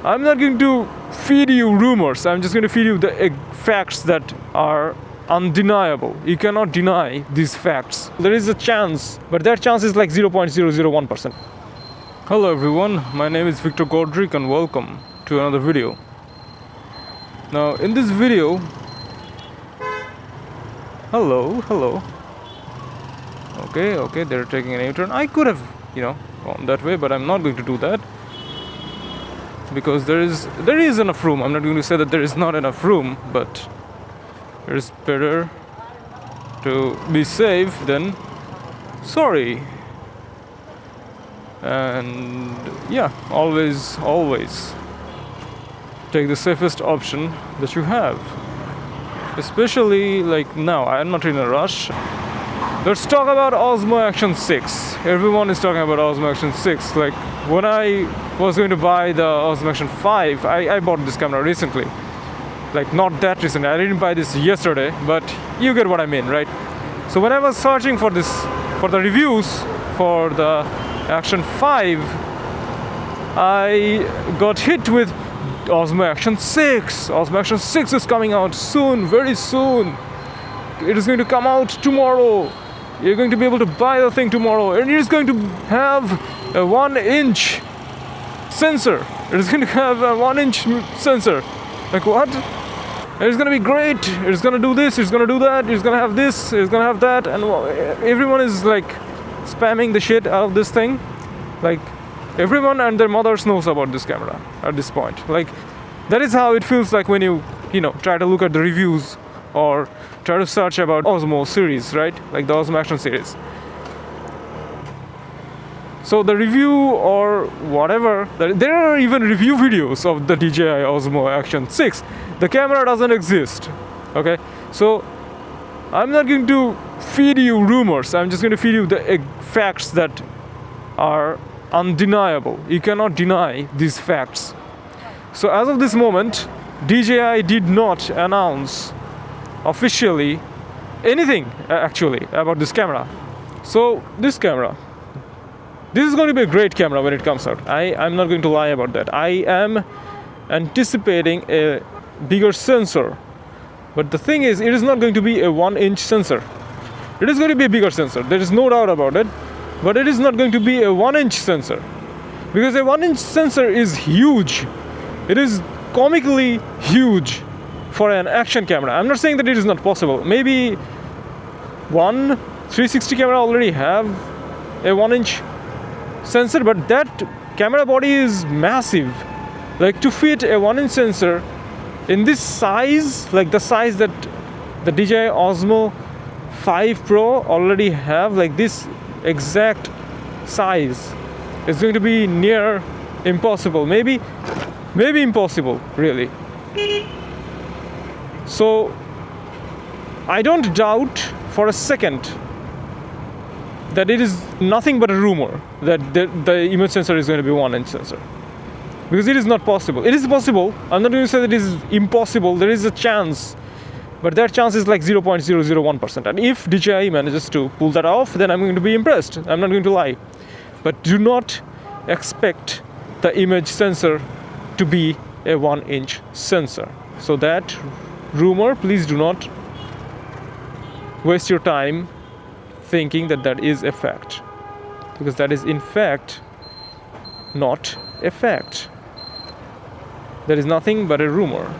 I'm not going to feed you rumors. I'm just going to feed you the facts that are undeniable. You cannot deny these facts. There is a chance, but that chance is like 0.001%. Hello everyone, my name is Victor Godric and welcome to another video. Now in this video, hello. Okay, they're taking an U-turn. I could have, gone that way, but I'm not going to do that. Because there is enough room. I'm not going to say that there is not enough room, but it is better to be safe than sorry. And yeah, always take the safest option that you have. Especially like now, I'm not in a rush. Let's talk about Osmo Action 6. Everyone is talking about Osmo Action 6. Like when I was going to buy the Osmo Action 5, I bought this camera recently. Like not that recently. I didn't buy this yesterday, but you get what I mean, right? So when I was searching for the reviews for the Action 5, I got hit with Osmo Action 6. Osmo Action 6 is coming out soon, very soon. It is going to come out tomorrow. You're going to be able to buy the thing tomorrow, and it is going to have a 1-inch sensor. It is going to have a 1-inch sensor. Like what? It's going to be great. It's going to do this. It's going to do that. It's going to have this. It's going to have that. And everyone is like spamming the shit out of this thing. Like everyone and their mothers knows about this camera at this point. Like that is how it feels like when you try to look at the reviews or try to search about Osmo series, right? Like the Osmo Action series. So the review or whatever, there are even review videos of the DJI Osmo Action 6. The camera doesn't exist, okay? So I'm not going to feed you rumors. I'm just going to feed you the facts that are undeniable. You cannot deny these facts. So as of this moment, DJI did not announce officially anything actually about this camera. So this camera, this is going to be a great camera when it comes out. I'm not going to lie about that. I am anticipating a bigger sensor, but the thing is, it is not going to be a 1-inch sensor. It is going to be a bigger sensor. There is no doubt about it, but it is not going to be a 1-inch sensor, because a 1-inch sensor is huge. It is comically huge for an action camera. I'm not saying that it is not possible. Maybe one 360 camera already have a 1-inch sensor, but that camera body is massive. Like to fit a 1-inch sensor in this size, like the size that the DJI Osmo 5 Pro already have, like this exact size, is going to be near impossible. Maybe impossible, really. So I don't doubt for a second that it is nothing but a rumor that the image sensor is going to be 1-inch sensor, because it is not possible. It is possible. I'm not going to say that it is impossible. There is a chance, but that chance is like 0.001%. And if DJI manages to pull that off, then I'm going to be impressed. I'm not going to lie. But do not expect the image sensor to be a 1-inch sensor. So that rumor, please do not waste your time thinking that that is a fact, because that is in fact not a fact. That is nothing but a rumor.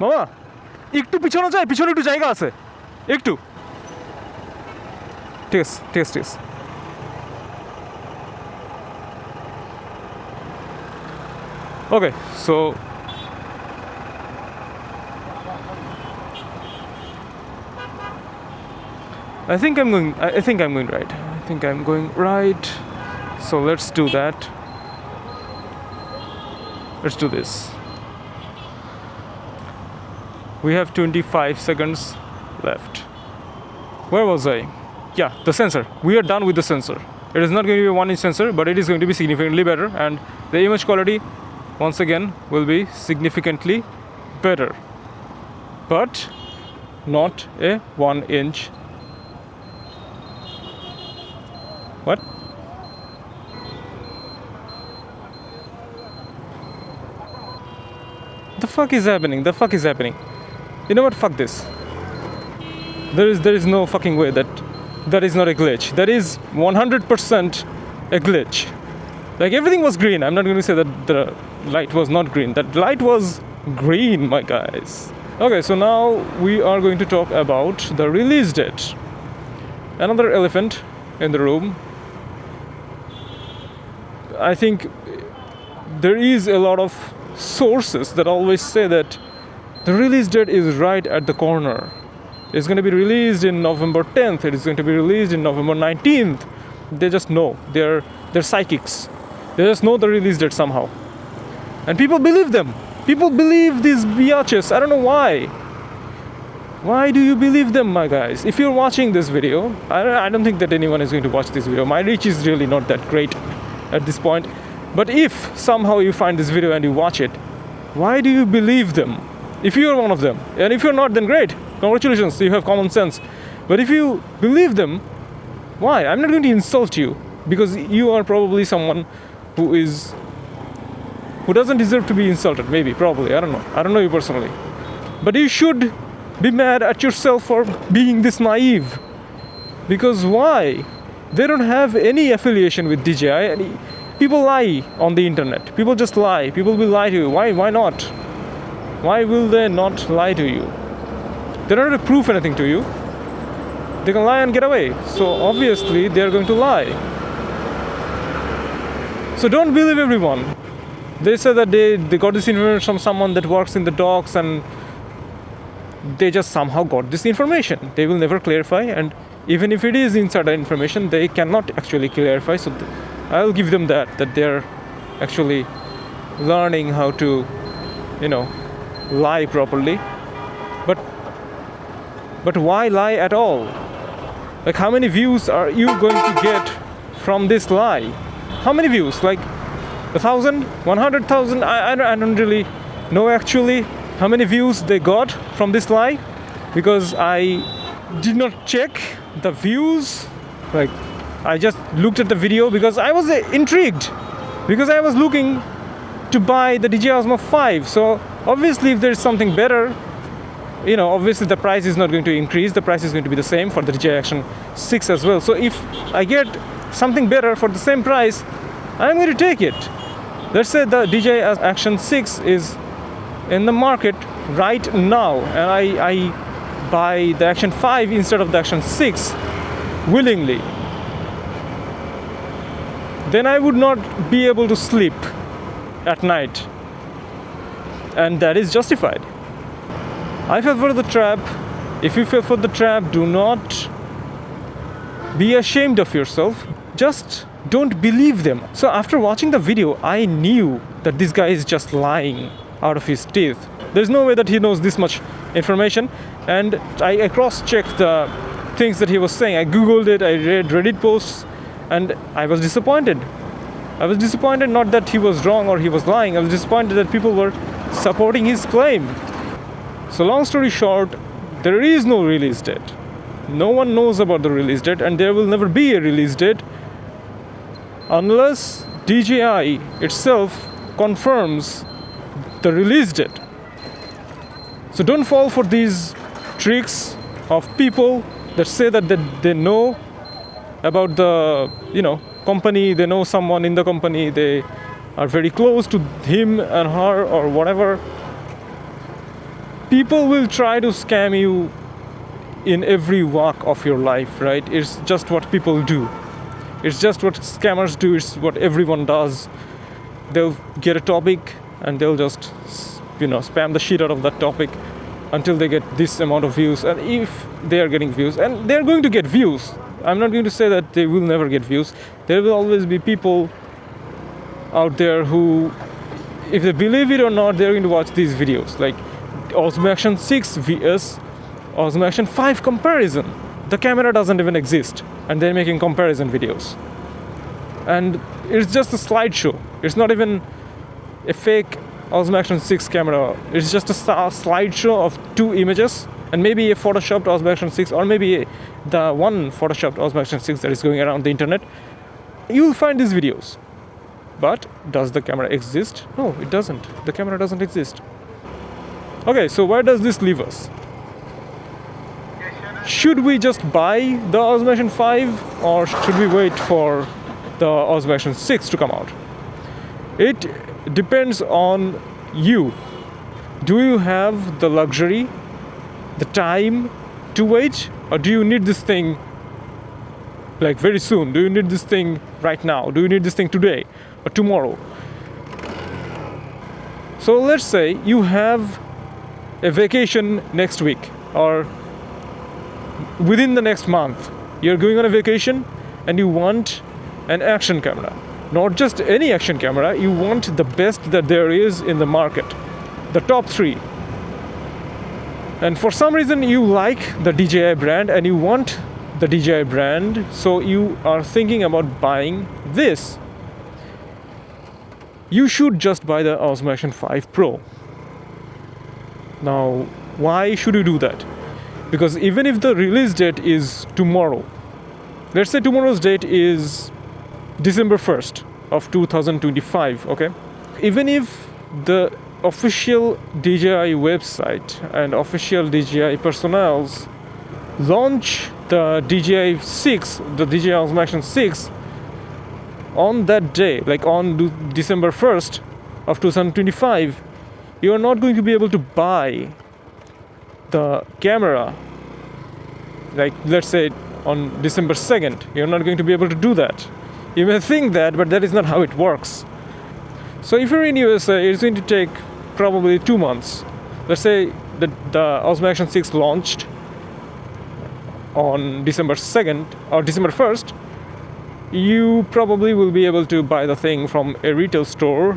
মামা একটু পিছনে যায়, পিছনে একটু জায়গা আছে, একটু। ঠিক আছে। Okay, so I think I'm going right. I think I'm going right. So let's do that. Let's do this. We have 25 seconds left. Where was I? Yeah, the sensor. We are done with the sensor. It is not going to be a 1-inch sensor, but it is going to be significantly better, and the image quality once again, will be significantly better. But not a 1-inch. What? The fuck is happening? The fuck is happening? You know what? Fuck this. There is no fucking way that is not a glitch. That is 100% a glitch. Like everything was green. I'm not going to say that the light was not green. That light was green, my guys. Okay, so now we are going to talk about the release date. Another elephant in the room. I think there is a lot of sources that always say that the release date is right at the corner. It's going to be released in November 10th. It is going to be released in November 19th. They just know. They're psychics. They just know the release date somehow. And people believe them. People believe these biatches. I don't know why. Why do you believe them, my guys? If you're watching this video, I don't think that anyone is going to watch this video. My reach is really not that great at this point. But if somehow you find this video and you watch it, why do you believe them? If you're one of them. And if you're not, then great. Congratulations, you have common sense. But if you believe them, why? I'm not going to insult you, because you are probably someone who doesn't deserve to be insulted. Maybe, probably, I don't know you personally. But you should be mad at yourself for being this naive. Because why? They don't have any affiliation with DJI. People lie on the internet. People just lie. People will lie to you. Why not? Why will they not lie to you? They don't have to prove anything to you. They can lie and get away. So obviously they are going to lie. So don't believe everyone. They say that they got this information from someone that works in the docks, and they just somehow got this information. They will never clarify, and even if it is insider information, they cannot actually clarify. So I'll give them that they're actually learning how to, lie properly. But why lie at all? Like, how many views are you going to get from this lie? How many views? Like 1,000, 100,000? I don't really know actually how many views they got from this lie, because I did not check the views. Like, I just looked at the video because I was intrigued, because I was looking to buy the DJI Osmo 5. So obviously if there's something better, obviously the price is not going to increase. The price is going to be the same for the DJI Action 6 as well. So if I get something better for the same price, I'm going to take it. Let's say the DJI Action 6 is in the market right now, and I buy the Action 5 instead of the Action 6 willingly. Then I would not be able to sleep at night. And that is justified. I fell for the trap. If you fell for the trap, do not be ashamed of yourself. Just don't believe them. So after watching the video, I knew that this guy is just lying out of his teeth. There's no way that he knows this much information. And I cross-checked the things that he was saying. I googled it, I read Reddit posts, and I was disappointed. I was disappointed not that he was wrong or he was lying. I was disappointed that people were supporting his claim. So long story short, there is no release date. No one knows about the release date, and there will never be a release date unless DJI itself confirms the release date. So don't fall for these tricks of people that say that they know about the company, they know someone in the company, they are very close to him and her or whatever. People will try to scam you in every walk of your life, right? It's just what people do. It's just what scammers do. It's what everyone does. They'll get a topic and they'll just spam the shit out of that topic until they get this amount of views. And if they are getting views, and they're going to get views, I'm not going to say that they will never get views. There will always be people out there who, if they believe it or not, they're going to watch these videos. Like Osmo Action 6 vs Osmo Action 5 comparison. The camera doesn't even exist, and they're making comparison videos. And it's just a slideshow. It's not even a fake Osmo Action 6 camera. It's just a slideshow of 2 images and maybe a photoshopped Osmo Action 6, or maybe the one photoshopped Osmo Action 6 that is going around the internet. You will find these videos. But does the camera exist? No, it doesn't. The camera doesn't exist. Okay, so where does this leave us? Should we just buy the Osmo Action 5, or should we wait for the Osmo Action 6 to come out? It depends on you. Do you have the luxury, the time to wait, or do you need this thing like very soon? Do you need this thing right now? Do you need this thing today or tomorrow? So let's say you have a vacation next week or within the next month. You're going on a vacation and you want an action camera. Not just any action camera, you want the best that there is in the market, the top 3. And for some reason you like the DJI brand and you want the DJI brand, so you are thinking about buying this. You should just buy the Osmo Action 5 Pro. Now, why should you do that? Because even if the release date is tomorrow, let's say tomorrow's date is December 1st of 2025, okay? Even if the official DJI website and official DJI personnels launch the DJI 6, the DJI Osmo Action 6 on that day, like on December 1st of 2025, you are not going to be able to buy the camera, like let's say on December 2nd. You're not going to be able to do that. You may think that, but that is not how it works. So if you're in USA, it's going to take probably 2 months. Let's say that the Osmo Action 6 launched on December 2nd or December 1st, you probably will be able to buy the thing from a retail store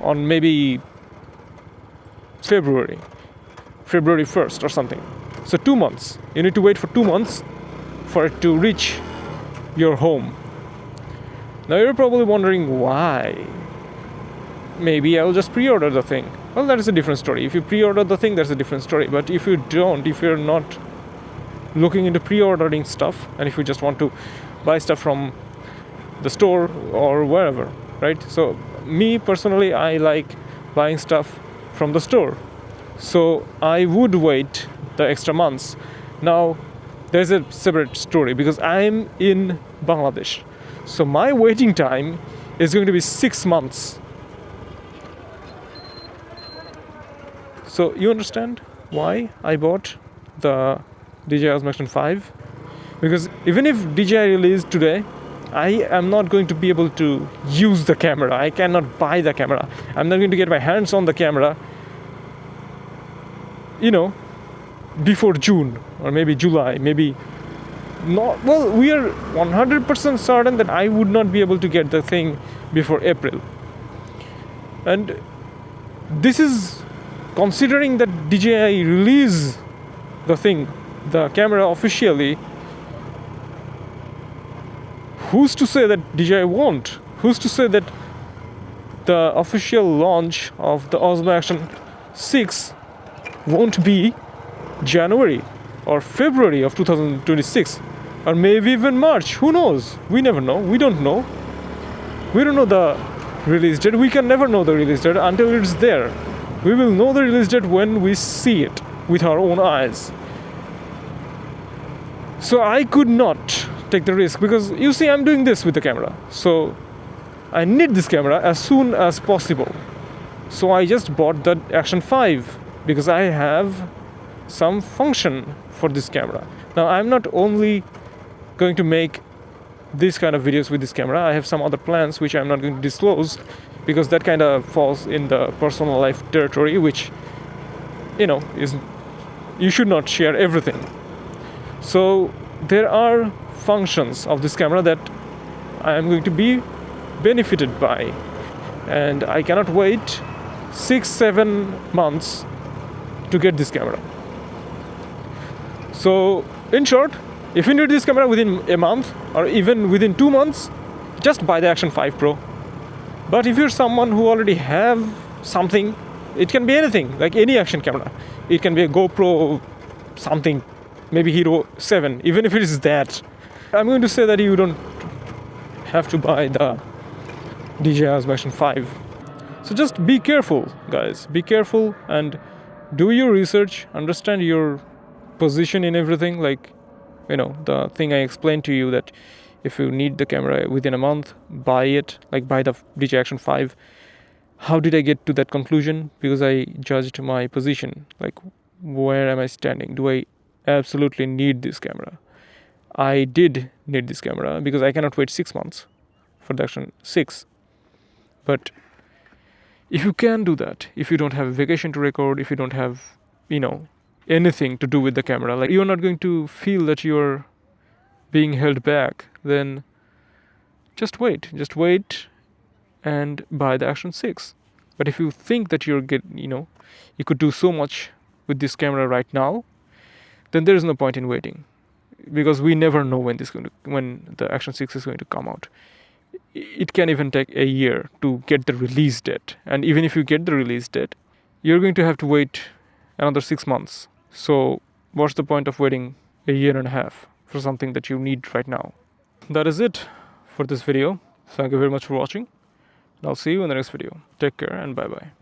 on maybe February 1st or something. So 2 months. You need to wait for 2 months for it to reach your home. Now you're probably wondering why. Maybe I'll just pre-order the thing. Well, that is a different story. If you pre-order the thing, that's a different story. But if you don't, if you're not looking into pre-ordering stuff, and if you just want to buy stuff from the store or wherever, right? So me personally, I like buying stuff from the store. So I would wait the extra months. Now, there's a separate story because I'm in Bangladesh. So my waiting time is going to be 6 months. So you understand why I bought the DJI Osmo Action 5? Because even if DJI released today, I am not going to be able to use the camera. I cannot buy the camera. I'm not going to get my hands on the camera, before June or maybe July, maybe not. Well, we are 100% certain that I would not be able to get the thing before April. And this is considering that DJI release the thing, the camera officially. Who's to say that DJI won't? Who's to say that the official launch of the Osmo Action 6 won't be January or February of 2026, or maybe even March? Who knows? We never know. We don't know. We don't know the release date. We can never know the release date until it's there. We will know the release date when we see it with our own eyes. So I could not take the risk because you see, I'm doing this with the camera. So I need this camera as soon as possible. So I just bought the Action 5 because I have some function for this camera. Now I'm not only going to make these kind of videos with this camera. I have some other plans which I'm not going to disclose because that kind of falls in the personal life territory, which is, you should not share everything. So there are functions of this camera that I am going to be benefited by, and I cannot wait 6-7 months to get this camera. So in short, if you need this camera within a month or even within 2 months, just buy the Action 5 Pro. But if you're someone who already have something, it can be anything, like any action camera. It can be a GoPro something, maybe Hero 7, even if it is that. I'm going to say that you don't have to buy the DJI Osmo Action 5. So just be careful, guys. Be careful and do your research, understand your position in everything. Like, the thing I explained to you, that if you need the camera within a month, buy it, like buy the DJI Action 5. How did I get to that conclusion? Because I judged my position, like where am I standing? Do I absolutely need this camera? I did need this camera because I cannot wait 6 months for the Action 6. But if you can do that, if you don't have a vacation to record, if you don't have, anything to do with the camera, like you're not going to feel that you're being held back, then just wait and buy the Action 6. But if you think that you could do so much with this camera right now, then there is no point in waiting, because we never know when the Action 6 is going to come out. It can even take a year to get the release date, and even if you get the release date, you're going to have to wait another 6 months. So what's the point of waiting a year and a half for something that you need right now? That is it for this video. Thank you very much for watching. I'll see you in the next video. Take care and bye bye.